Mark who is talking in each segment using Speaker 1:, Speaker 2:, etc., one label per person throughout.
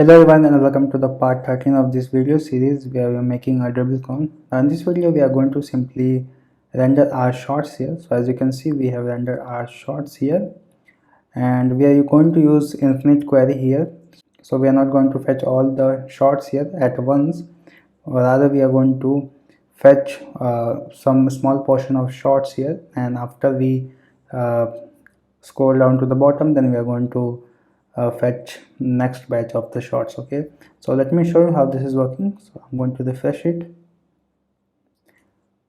Speaker 1: Hello everyone and welcome to the part 13 of this video series where we are making a Dribble clone. In this video we are going to simply render our shorts here. So as you can see, we have rendered our shorts here and we are going to use infinite query here. So we are not going to fetch all the shorts here at once, or rather we are going to fetch some small portion of shorts here, and after we scroll down to the bottom, then we are going to fetch next batch of the shorts. Okay, so let me show you how this is working. So I'm going to refresh it,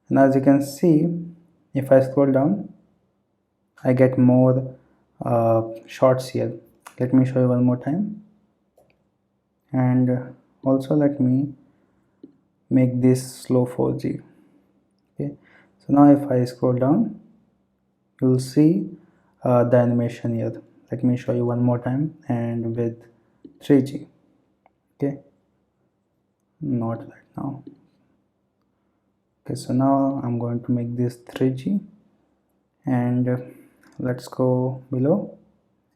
Speaker 1: and as you can see, if I scroll down, I get more shorts here. Let me show you one more time, and also let me make this slow 4G. Okay, so now if I scroll down, you'll see the animation here. Let me show you one more time, and with 3G. Okay, not right now. Okay, so now I'm going to make this 3G, and let's go below.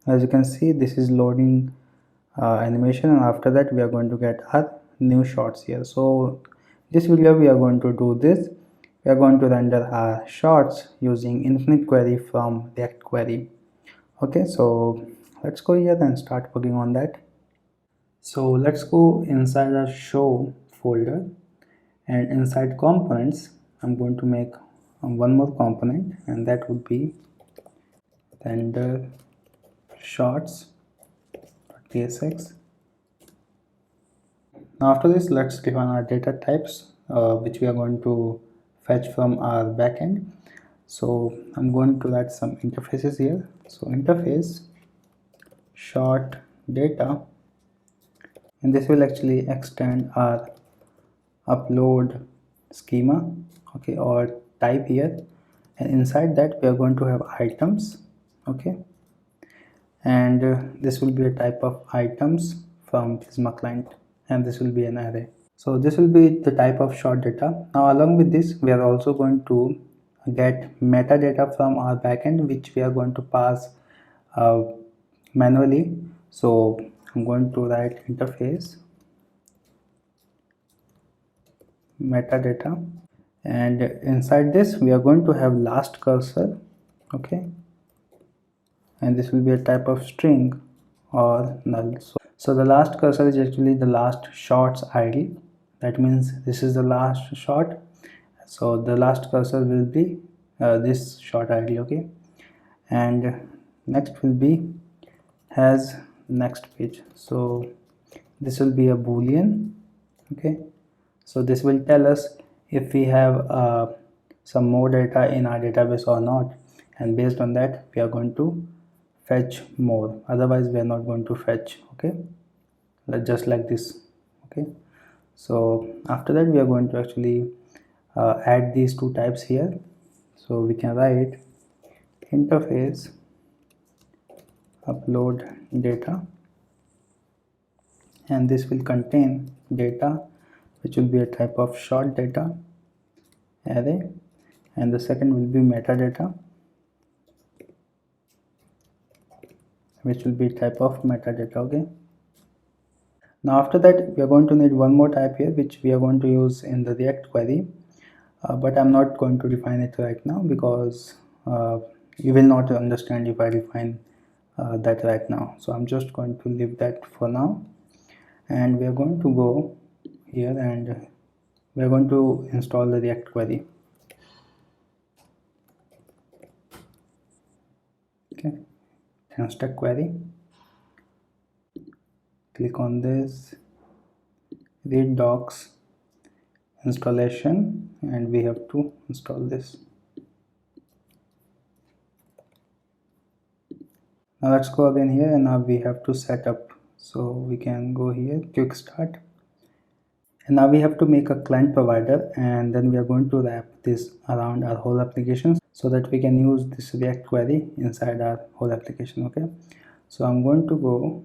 Speaker 1: As you can see, this is loading animation, and after that we are going to get our new shorts here. So this video we are going to do this. We are going to render our shorts using infinite query from React query. Okay, so let's go here and start working on that. So let's go inside our show folder, and inside components I'm going to make one more component, and that would be render shorts.tsx. Now after this, let's define our data types which we are going to fetch from our backend. So I'm going to add some interfaces here. So interface short data, and this will actually extend our upload schema, okay, or type here, and inside that we are going to have items. Okay, and this will be a type of items from Prisma client, and this will be an array. So this will be the type of short data. Now along with this, we are also going to get metadata from our backend, which we are going to pass manually. So I'm going to write interface metadata, and inside this we are going to have last cursor. Okay, and this will be a type of string or null. So the last cursor is actually the last shorts ID. That means this is the last short, so the last cursor will be this short ID. Okay, and next will be has next page. So this will be a boolean. Okay, so this will tell us if we have some more data in our database or not, and based on that we are going to fetch more, otherwise we are not going to fetch. Okay, just like this. Okay, so after that we are going to actually add these two types here. So we can write interface upload data, and this will contain data which will be a type of short data array, and the second will be metadata, which will be type of metadata. Okay, now after that we are going to need one more type here, which we are going to use in the React query, but I'm not going to define it right now because you will not understand if I define that right now. So I'm just going to leave that for now, and we are going to go here and we are going to install the React query. Okay, stack query, click on this, read docs installation, and we have to install this. Now let's go again here, and now we have to set up. So we can go here, quick start, and now we have to make a client provider, and then we are going to wrap this around our whole application so that we can use this React query inside our whole application. Okay, so I'm going to go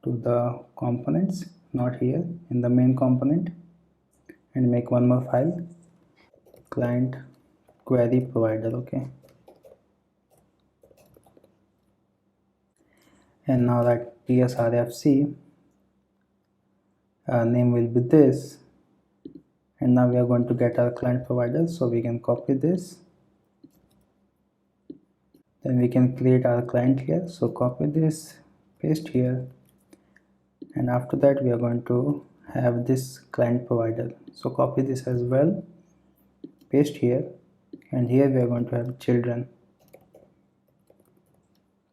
Speaker 1: to the components, not here, in the main component, and make one more file, client query provider. Okay, and now that tsrfc name will be this, and now we are going to get our client provider. So we can copy this, then we can create our client here. So copy this, paste here, and after that we are going to have this client provider. So copy this as well, paste here, and here we are going to have children.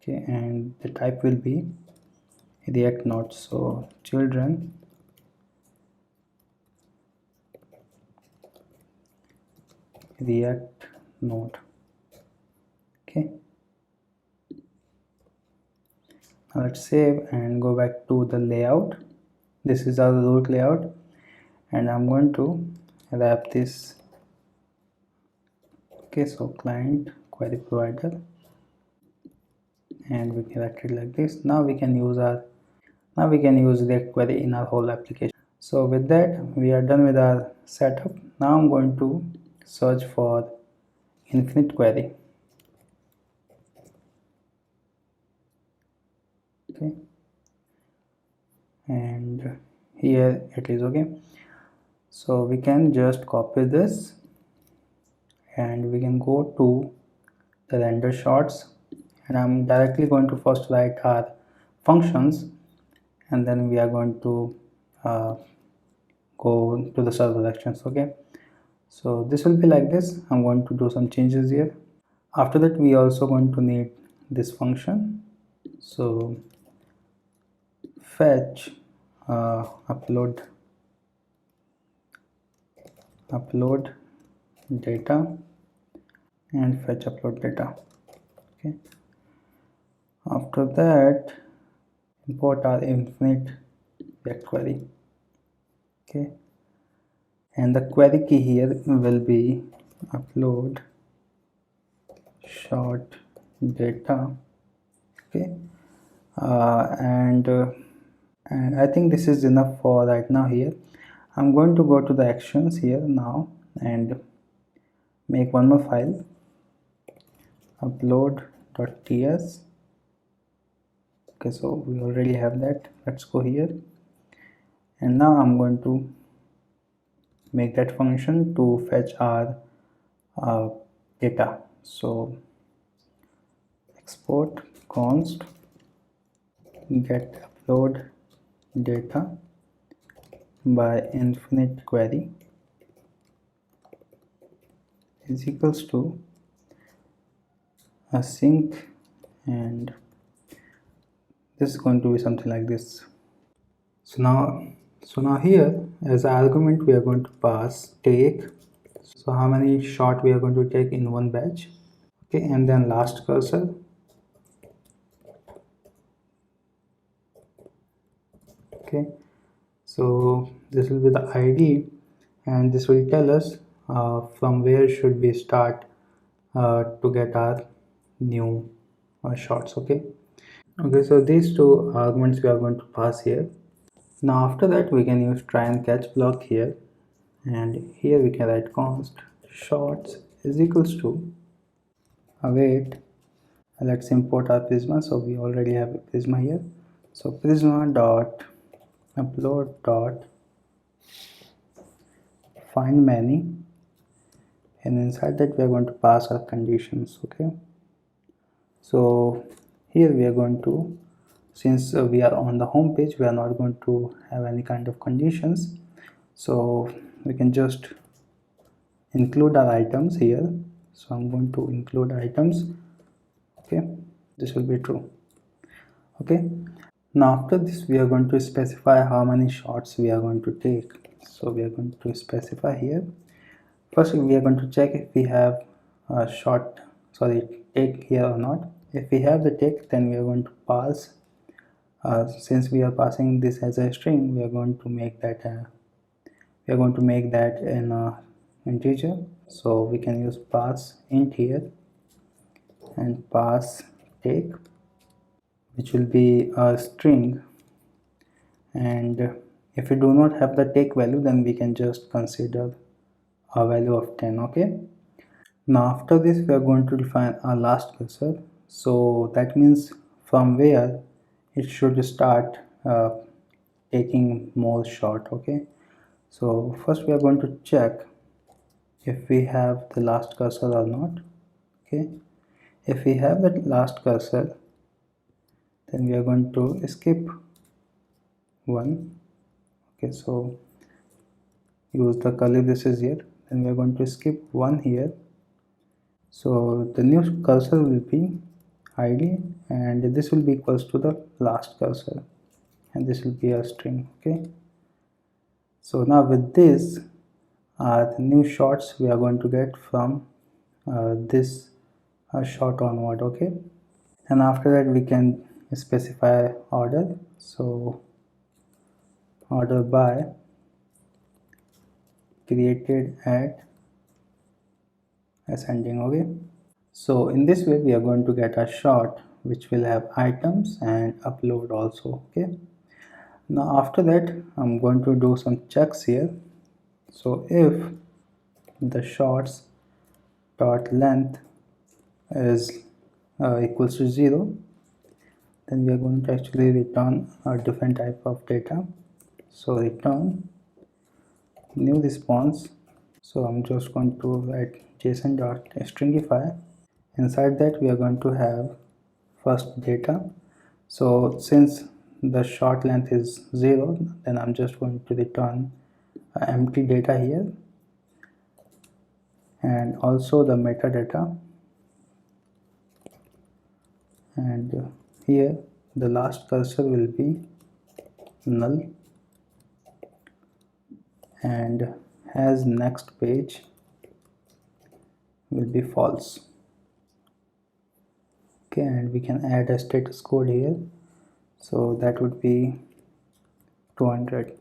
Speaker 1: Okay, and the type will be React Node. So children React Node. Okay, now let's save and go back to the layout. This is our root layout, and I'm going to wrap this. Okay, so client query provider, and we can write it like this. Now we can use React query in our whole application. So with that, we are done with our setup. Now I'm going to search for infinite query. Okay, and here it is. Okay, so we can just copy this, and we can go to the render shots, and I'm directly going to first write our functions, and then we are going to go to the server actions. Okay, so this will be like this. I'm going to do some changes here. After that, we also going to need this function. So fetch upload data, and fetch upload data. Okay, after that import our infinite React query. Okay, and the query key here will be upload short data. Okay, and I think this is enough for right now. Here I'm going to go to the actions here now and make one more file, upload.ts. Okay, so we already have that. Let's go here, and now I'm going to make that function to fetch our data. So export const get upload data by infinite query is equals to async, and this is going to be something like this. So now here as an argument we are going to pass take. So how many shot we are going to take in one batch. Okay, and then last cursor. Okay, so this will be the ID, and this will tell us from where should we start to get our new shots. Okay, so these two arguments we are going to pass here. Now after that we can use try and catch block here, and here we can write const shots is equals to await. Let's import our Prisma. So we already have a Prisma here. So Prisma dot upload dot find many, and inside that we are going to pass our conditions. Okay, so here we are going to, since we are on the home page, we are not going to have any kind of conditions, so we can just include our items here. So I'm going to include items. Okay, this will be true. Okay, now after this we are going to specify how many shots we are going to take. So we are going to specify here. First we are going to check if we have a take here or not. If we have the take, then we are going to pass. Since we are passing this as a string, we are going to make that in a integer. So we can use pass int here and pass take, which will be a string, and if we do not have the take value, then we can just consider a value of 10. Okay, now after this we are going to define our last cursor. So that means from where it should start taking more short. Okay, so first we are going to check if we have the last cursor or not. Okay, if we have the last cursor, then we are going to skip one. Okay, so use the curly braces here, then we are going to skip one here. So the new cursor will be id, and this will be equals to the last cursor, and this will be a string. Okay, so now with this the new shorts we are going to get from this short onward. Okay, and after that we can specify order, so order by created at ascending. Okay, so in this way we are going to get a short which will have items and upload also. Okay, now after that I'm going to do some checks here. So if the shorts dot length is equals to 0, then we are going to actually return a different type of data. So return new response. So I'm just going to write json.stringify. Inside that we are going to have first data. So since the short length is 0, then I'm just going to return empty data here, and also the metadata, and here the last cursor will be null, and has next page will be false. Okay, and we can add a status code here, so that would be 200.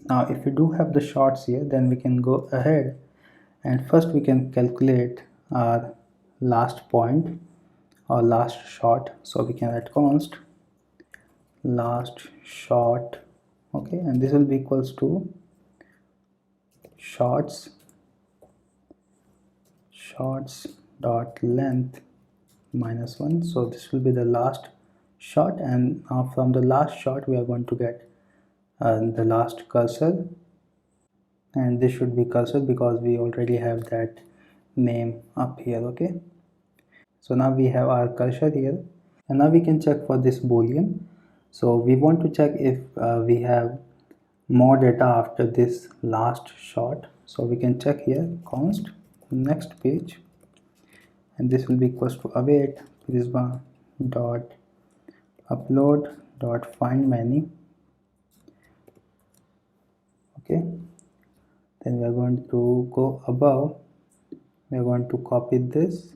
Speaker 1: Now if we do have the shorts here, then we can go ahead and first we can calculate our last point or last short. So we can add const last short. Okay, and this will be equals to shorts dot length minus 1. So this will be the last short, and now from the last short we are going to get the last cursor, and this should be cursor because we already have that name up here. Okay, so now we have our cursor here, and now we can check for this boolean. So we want to check if we have more data after this last short. So we can check here const next page, and this will be equals to await prisma dot upload dot find many. Okay, then we are going to go above, we are going to copy this.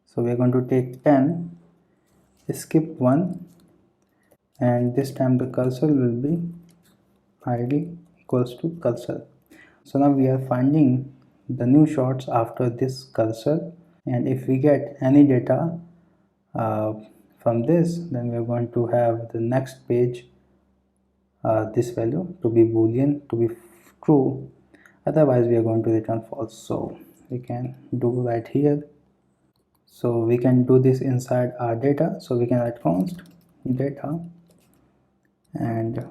Speaker 1: So we are going to take 10, skip 1, and this time the cursor will be id equals to cursor. So now we are finding the new shorts after this cursor, and if we get any data from this, then we are going to have the next page this value to be boolean, to be true, otherwise we are going to return false. So we can do right here. So we can do this inside our data. So we can write const data, and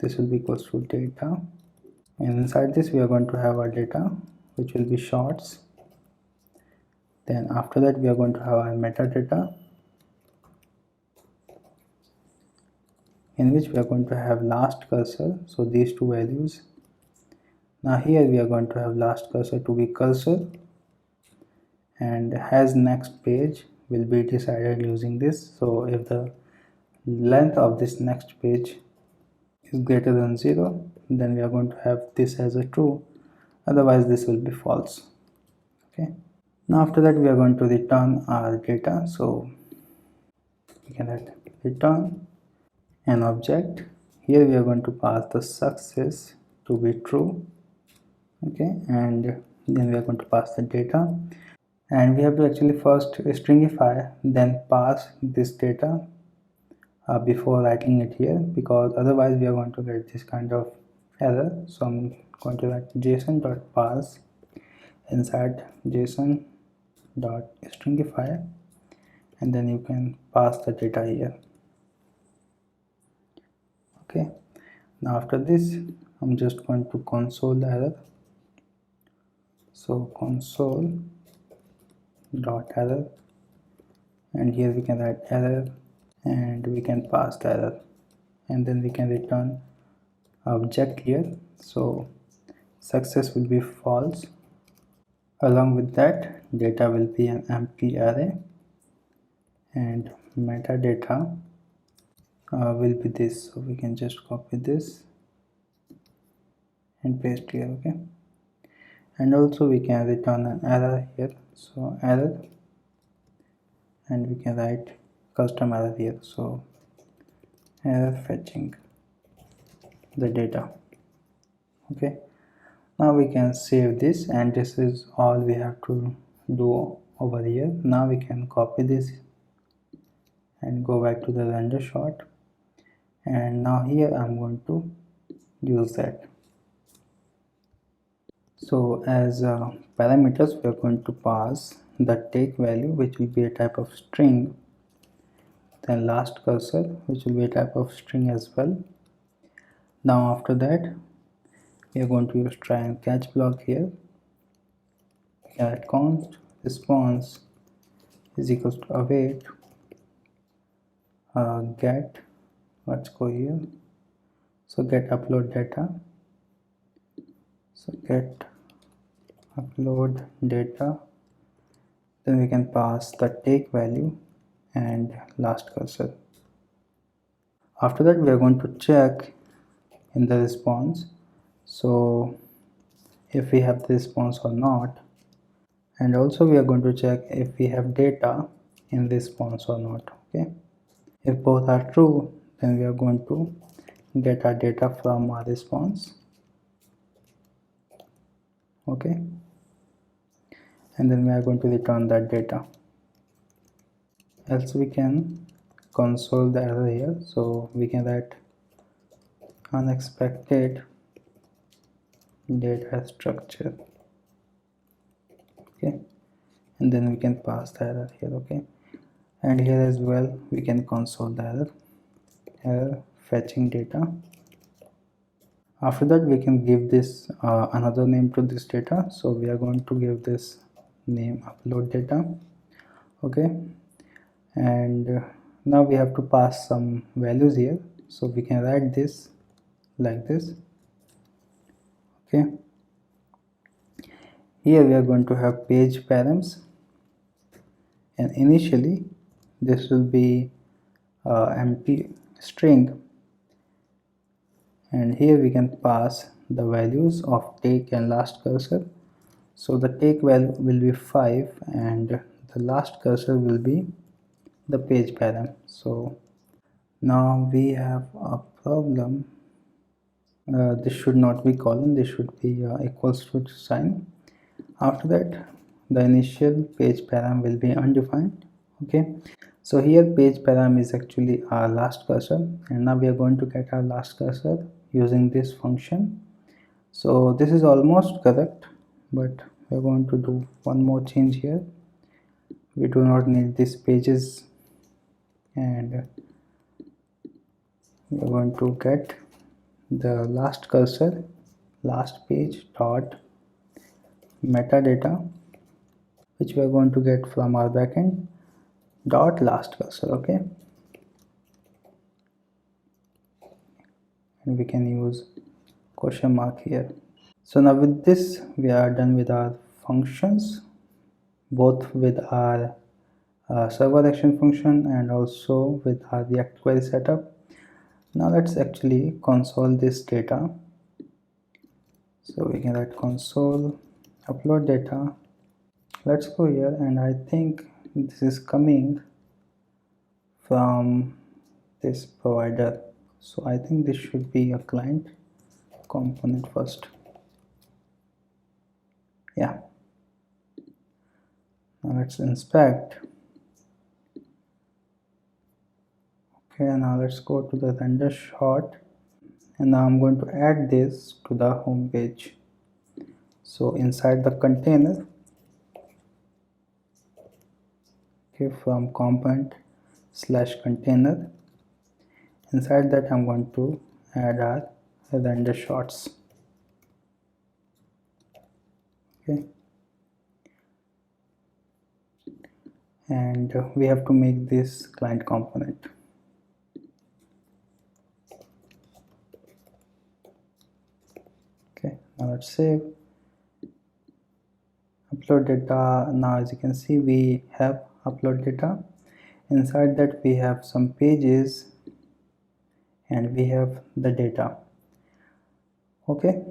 Speaker 1: this will be equals to data, and inside this we are going to have our data which will be shorts. Then after that we are going to have our metadata, in which we are going to have last cursor, so these two values. Now here we are going to have last cursor to be cursor, and has next page will be decided using this. So if the length of this next page is greater than 0, then we are going to have this as a true, otherwise this will be false. Okay, now after that we are going to return our data. So we can add return an object. Here we are going to pass the success to be true. Okay, and then we are going to pass the data, and we have to actually first stringify, then pass this data before writing it here, because otherwise we are going to get this kind of error. So I'm going to write json.parse inside json.stringify, and then you can pass the data here. Okay, now after this I'm just going to console the error. So console dot error, and here we can write error and we can pass the error, and then we can return object here. So success will be false. Along with that, data will be an empty array, and metadata will be this. So we can just copy this and paste here. Okay, and also we can return an error here. So error, and we can write custom error here. So error fetching the data. Okay, now we can save this, and this is all we have to do over here. Now we can copy this and go back to the render shot, and now here I'm going to use that. So as parameters, we are going to pass the take value, which will be a type of string, then last cursor, which will be a type of string as well. Now after that, we are going to use try and catch block here. Const response is equals to await get, let's go here, so get upload data. So get upload data, then we can pass the take value and last cursor. After that, we are going to check in the response, so if we have the response or not, and also we are going to check if we have data in response or not. Okay, if both are true, then we are going to get our data from our response. Okay, and then we are going to return that data. Else we can console the error here. So we can write unexpected data structure. Okay, and then we can pass the error here. Okay, and here as well we can console the error fetching data. After that, we can give this another name to this data. So we are going to give this name upload data. Okay, and now we have to pass some values here. So we can write this like this. Okay, here we are going to have page params, and initially this will be empty string, and here we can pass the values of take and last cursor. So the take value will be 5 and the last cursor will be the page param. So now we have a problem. This should not be colon, this should be equals to sign. After that, the initial page param will be undefined. Okay, so here page param is actually our last cursor, and now we are going to get our last cursor using this function. So this is almost correct, but we're going to do one more change here. We do not need these pages, and we're going to get the last cursor, last page dot metadata, which we are going to get from our backend dot last cursor. Okay, and we can use question mark here. So now with this, we are done with our functions, both with our server action function and also with our React query setup. Now let's actually console this data. So we can write console upload data. Let's go here, and I think this is coming from this provider. So I think this should be a client component first. Yeah, now let's inspect. Okay, now let's go to the render shot, and now I'm going to add this to the home page. So inside the container, okay, from component /container, inside that I'm going to add our render shots. Okay, and we have to make this client component. Okay, now let's save. Upload data. Now as you can see, we have upload data. Inside that we have some pages and we have the data. Okay,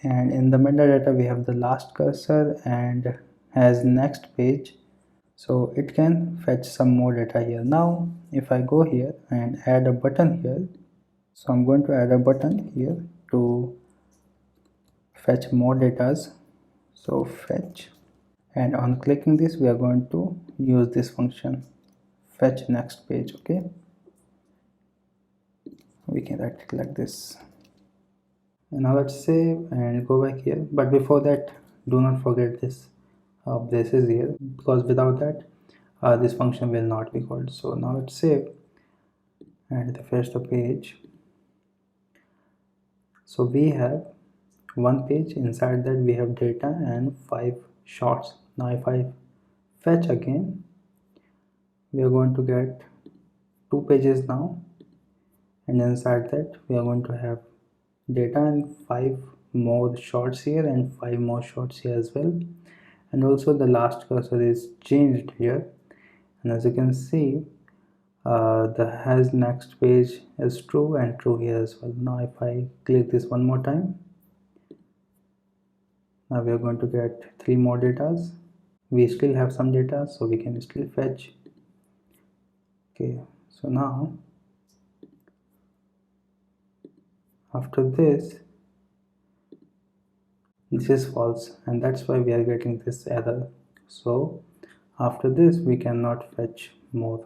Speaker 1: and in the metadata we have the last cursor and has next page, so it can fetch some more data here. Now if I go here and add a button here, so I'm going to add a button here to fetch more data. So fetch, and on clicking this we are going to use this function fetch next page. Okay, we can write it like this. And now let's save and go back here, but before that do not forget this braces here, because without that this function will not be called. So now let's save and refresh the page. So we have one page, inside that we have data and 5 shots. Now if I fetch again, we are going to get 2 pages now, and inside that we are going to have data and 5 more shots here and 5 more shots here as well. And also the last cursor is changed here, and as you can see the has next page is true and true here as well. Now if I click this one more time, now we are going to get 3 more datas. We still have some data, so we can still fetch. Okay, so now after this is false, and that's why we are getting this error. So after this we cannot fetch more.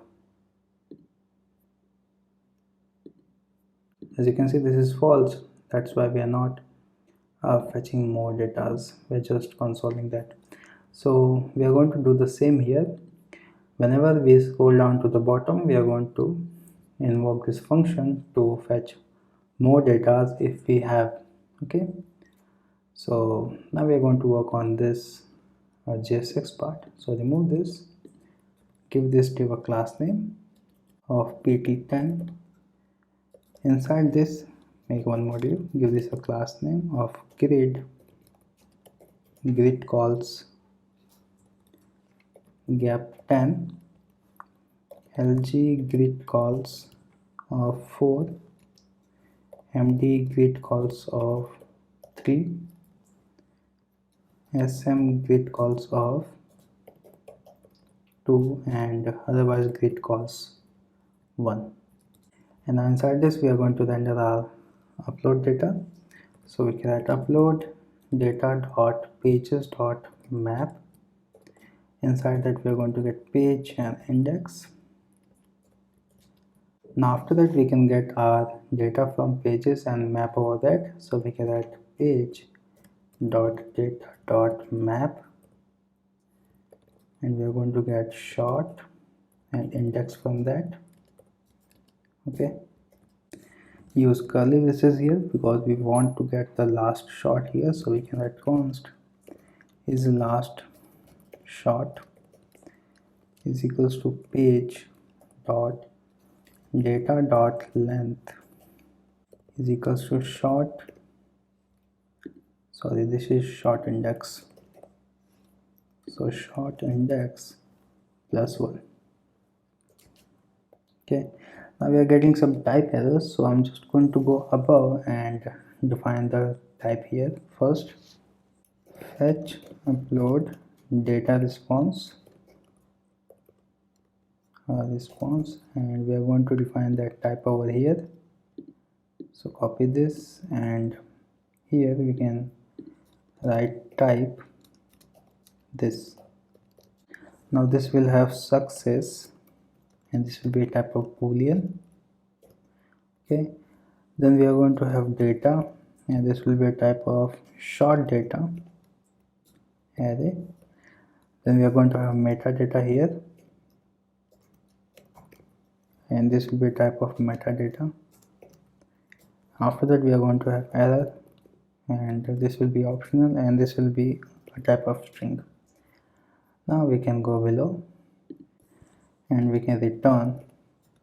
Speaker 1: As you can see, this is false, that's why we are not fetching more data. We're just consoling that. So we are going to do the same here. Whenever we scroll down to the bottom, we are going to invoke this function to fetch more data if we have. Okay, so now we are going to work on this JSX part. So remove this, give this to a class name of pt10. Inside this, make one module, give this a class name of grid calls gap 10, lg grid calls of 4, md grid calls of 3, sm grid calls of 2, and otherwise grid calls 1. And now inside this we are going to render our upload data. So we can write upload data dot pages dot map. Inside that we are going to get page and index. Now after that we can get our data from pages and map over that. So we can write page dot data dot map, and we are going to get short and index from that. Okay, use curly braces here because we want to get the last shot here. So we can write const is last shot is equals to page dot data dot length is equals to short, sorry, this is short index, so short index plus 1. Okay, now we are getting some type errors, so I'm just going to go above and define the type here. First, fetch upload data response, and we are going to define that type over here. So copy this, and here we can write type this. Now this will have success, and this will be a type of boolean. Okay, then we are going to have data, and this will be a type of short data array. Then we are going to have metadata here, and this will be a type of metadata. After that we are going to have error, and this will be optional, and this will be a type of string. Now we can go below and we can return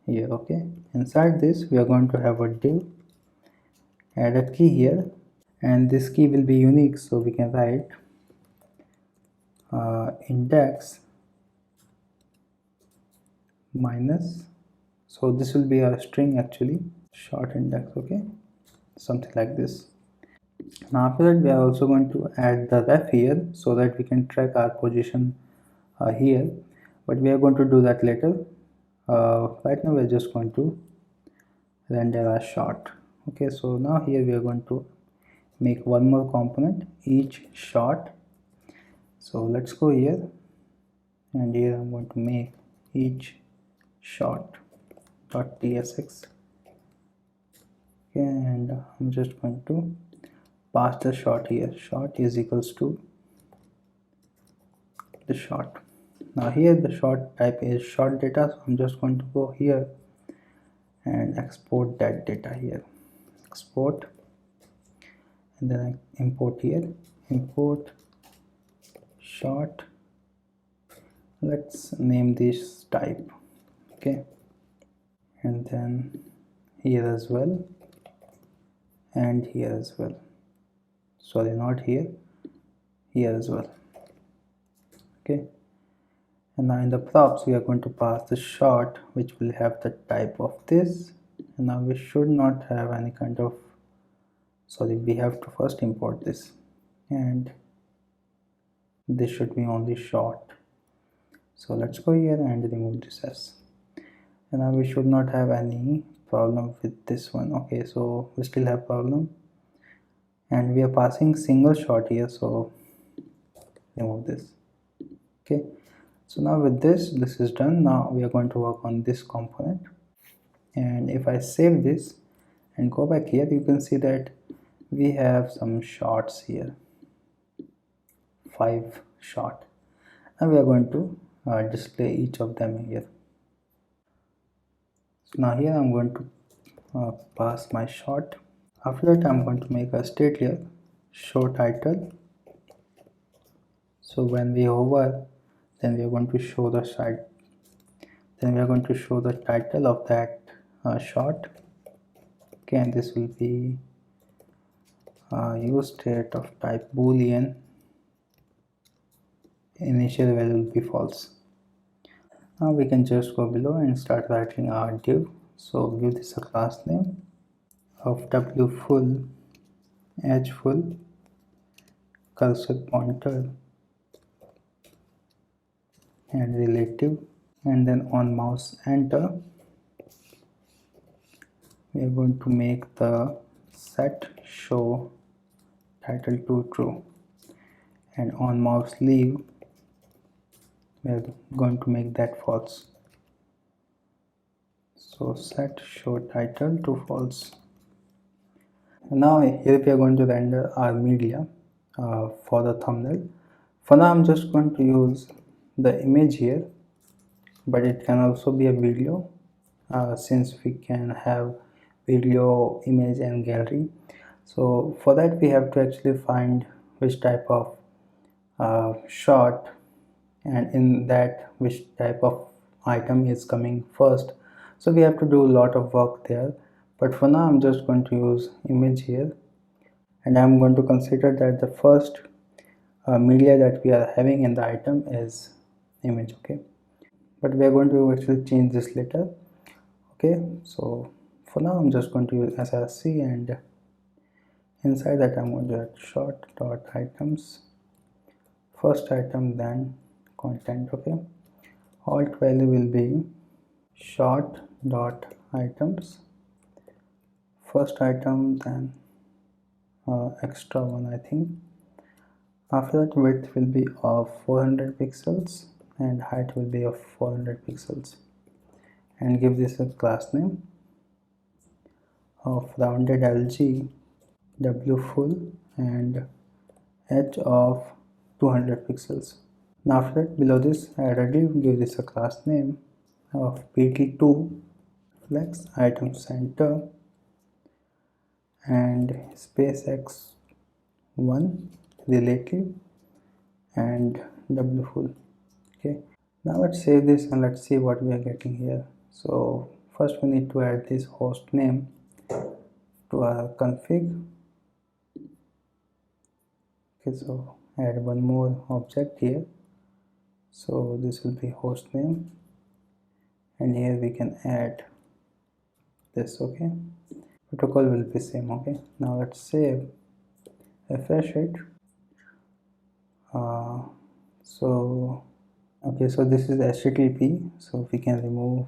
Speaker 1: here. Okay, inside this we are going to have a div, add a key here, and this key will be unique, so we can write index minus, so this will be a string actually, short index. Okay, something like this. Now after that we are also going to add the ref here so that we can track our position here, but we are going to do that later. Right now we are just going to render our shot. Okay, so now here we are going to make one more component, each shot. So let's go here, and here I'm going to make each shot .tsx. Okay, and I'm just going to pass the shot here. Shot is equals to the shot. Now here the shot type is short data, so I'm just going to go here and export that data here. Export, and then I import here, import short. Let's name this type. Okay, and then here as well, and here as well. Sorry, not here, here as well. Okay, and now in the props we are going to pass the short, which will have the type of this. And now we should not have any kind of, sorry, we have to first import this, and this should be only short. So let's go here and remove this s, and now we should not have any problem with this one. Okay, so we still have problem, and we are passing single shot here, so remove this. Okay, so now with this is done. Now we are going to work on this component, and if I save this and go back here, you can see that we have some shots here, 5 shot. Now we are going to display each of them here. So now here I'm going to pass my shot. After that I'm going to make a state here, show title. So when we hover, then we are going to show the site, then we are going to show the title of that shot. Okay, and this will be use state of type boolean, initial value will be false. Now we can just go below and start writing our div. So give this a class name of wfull, hfull, cursor pointer, and relative, and then on mouse enter we are going to make the set show title to true, and on mouse leave we are going to make that false. So set show title to false. Now here we are going to render our media for the thumbnail. For now I'm just going to use the image here, but it can also be a video since we can have video, image, and gallery. So for that we have to actually find which type of shot, and in that which type of item is coming first. So we have to do a lot of work there, but for now I'm just going to use image here, and I'm going to consider that the first media that we are having in the item is image. Okay, but we are going to actually change this later. Okay, so for now I'm just going to use src, and inside that I'm going to add short dot items, first item, then content. Okay, alt value will be short dot items, first item, then extra one, I think. After that width will be of 400 pixels and height will be of 400 pixels, and give this a class name of rounded lg, wfull, and h of 200 pixels. Now after that, below this I already give this a class name of pt2 flex item center, and space x1 relative and w full. Okay, now let's save this and let's see what we are getting here. So first we need to add this host name to our config. Okay, so add one more object here. So this will be host name, and here we can add this. Okay, protocol will be same. Okay, now let's save, refresh it. So okay, so this is HTTP, so we can remove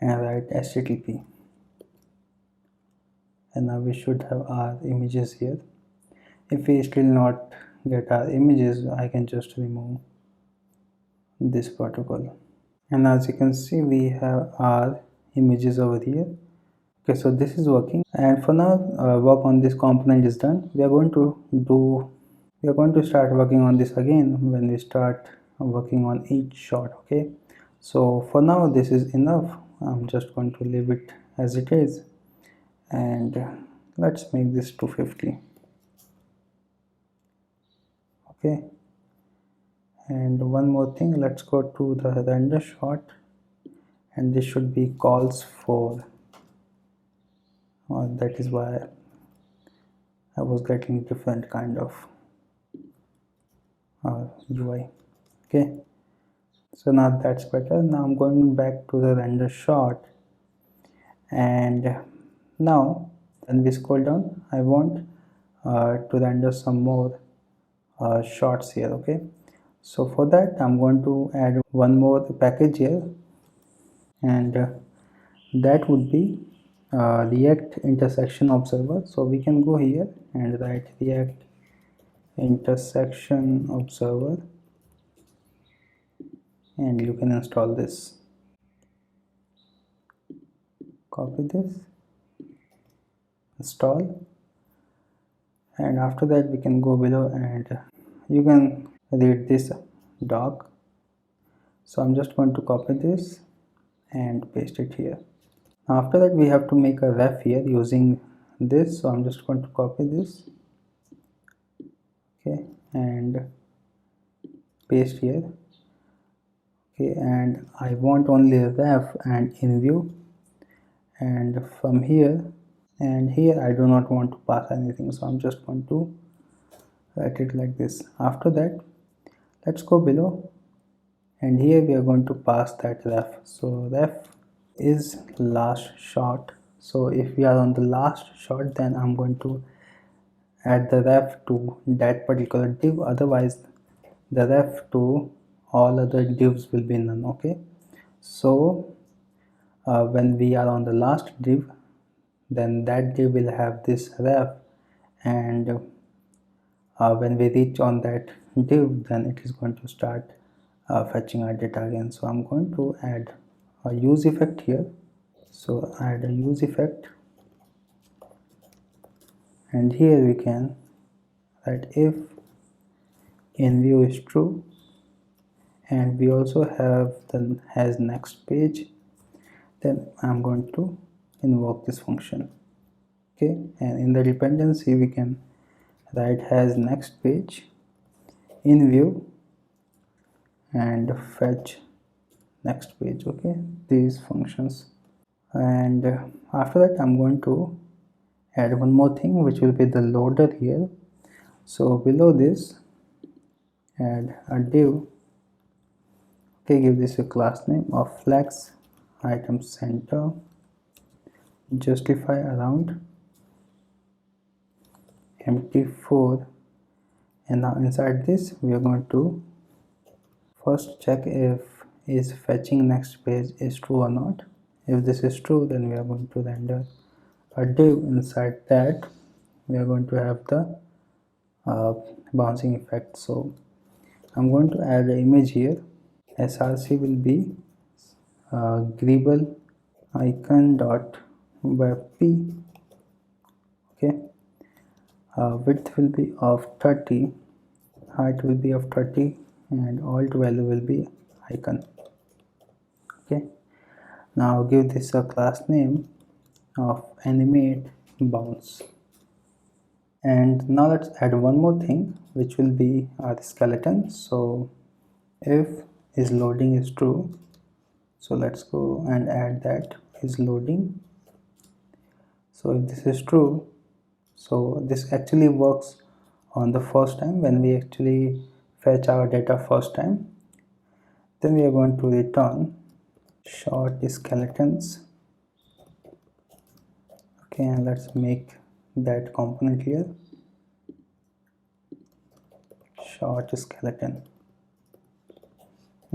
Speaker 1: and write HTTP, and now we should have our images here. If we still not get our images, I can just remove this protocol, and as you can see we have our images over here. Okay, so this is working, and for now work on this component is done. We are going to start working on this again when we start working on each shot. Okay, so for now this is enough. I'm just going to leave it as it is, and let's make this 250. Okay, and one more thing, let's go to the render shot, and this should be calls for, that is why I was getting different kind of UI. Okay, so now that's better. Now I'm going back to the render shot, and now when we scroll down, I want to render some more shots here. Okay, so for that I'm going to add one more package here, and that would be React intersection observer. So we can go here and write React intersection observer, and you can install this. Copy this, install, and after that we can go below and you can read this doc. So I'm just going to copy this and paste it here. After that we have to make a ref here using this, so I'm just going to copy this, okay, and paste here. Okay, and I want only a ref and in view, and from here and here I do not want to pass anything, so I'm just going to write it like this. After that let's go below, and here we are going to pass that ref. So ref is last shot, so if we are on the last shot, then I'm going to add the ref to that particular div, otherwise the ref to all other divs will be none. Okay, so when we are on the last div, then that div will have this ref, and when we reach on that div, then it is going to start fetching our data again. So I'm going to add a use effect here. So add a use effect, and here we can write if in view is true, and we also have the has next page, then I'm going to invoke this function. Okay, and in the dependency we can write has next page in view and fetch next page. Okay, these functions, and after that I'm going to add one more thing, which will be the loader here. So below this add a div. Okay, give this a class name of flex item center justify around empty4, and now inside this we are going to first check if is fetching next page is true or not. If this is true, then we are going to render a div. Inside that we are going to have the bouncing effect. So I'm going to add an image here. src will be Dribbble icon dot webp. Okay, width will be of 30, height will be of 30, and alt value will be icon. Okay, now give this a class name of animate bounce. And now let's add one more thing, which will be our skeleton. So if is loading is true, so let's go and add that is loading. So if this is true, so this actually works on the first time when we actually fetch our data first time. Then we are going to return short skeletons. Okay, and let's make that component here, short skeleton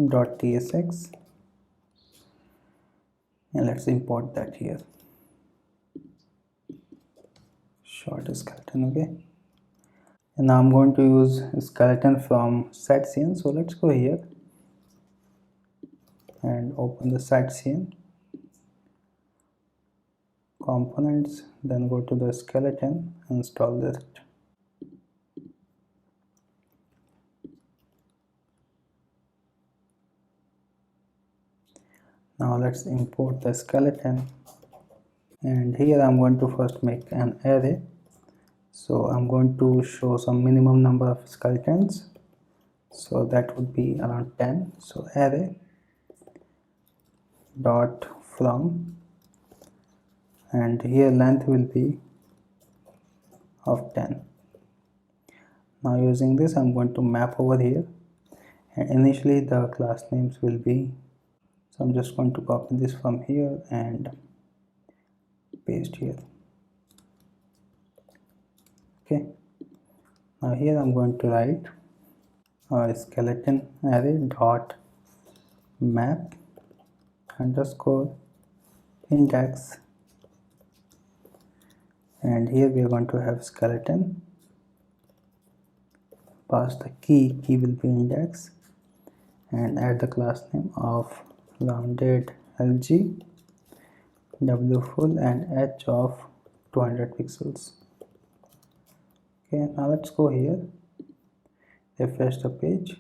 Speaker 1: dot tsx, and let's import that here, short skeleton. Okay, and now I'm going to use skeleton from setcn. So let's go here and open the setcn components, then go to the skeleton, install this. Now let's import the skeleton, and here I'm going to first make an array. So I'm going to show some minimum number of skeletons, so that would be around 10. So array dot from, and here length will be of 10. Now using this I'm going to map over here, and initially the class names will be, so I'm just going to copy this from here and paste here. Okay, now here I'm going to write skeleton array dot map underscore index, and here we are going to have skeleton, pass the key will be index, and add the class name of rounded lg, w full, and h of 200 pixels. Okay, now let's go here, refresh the page,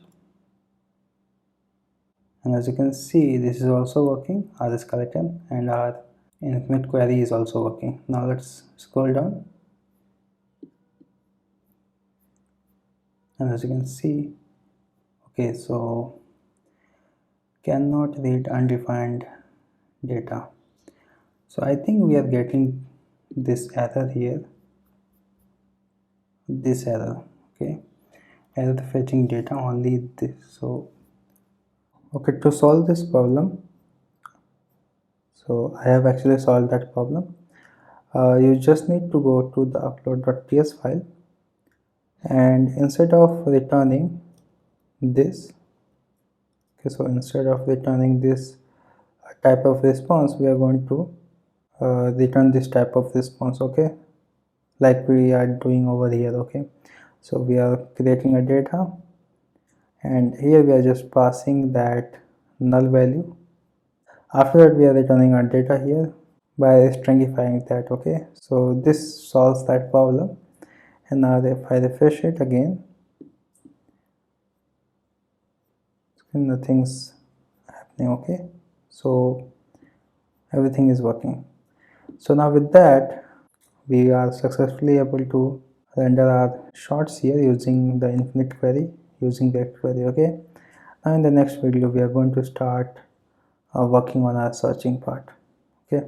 Speaker 1: and as you can see this is also working, our skeleton, and our infinite query is also working. Now let's scroll down, and as you can see, okay, so cannot read undefined data. So I think we are getting this error here, this error. Okay, error fetching data only this. So okay, to solve this problem, so I have actually solved that problem. You just need to go to the upload.ts file, and instead of returning this, okay, so instead of returning this type of response, we are going to return this type of response. Okay, like we are doing over here. Okay, so we are creating a data, and here we are just passing that null value. After that we are returning our data here by stringifying that. Okay, so this solves that problem. And now if I refresh it again, nothing's happening. Okay, so everything is working. So now with that we are successfully able to render our shorts here using the infinite query, using that query. Okay, now in the next video we are going to start working on our searching part. Okay.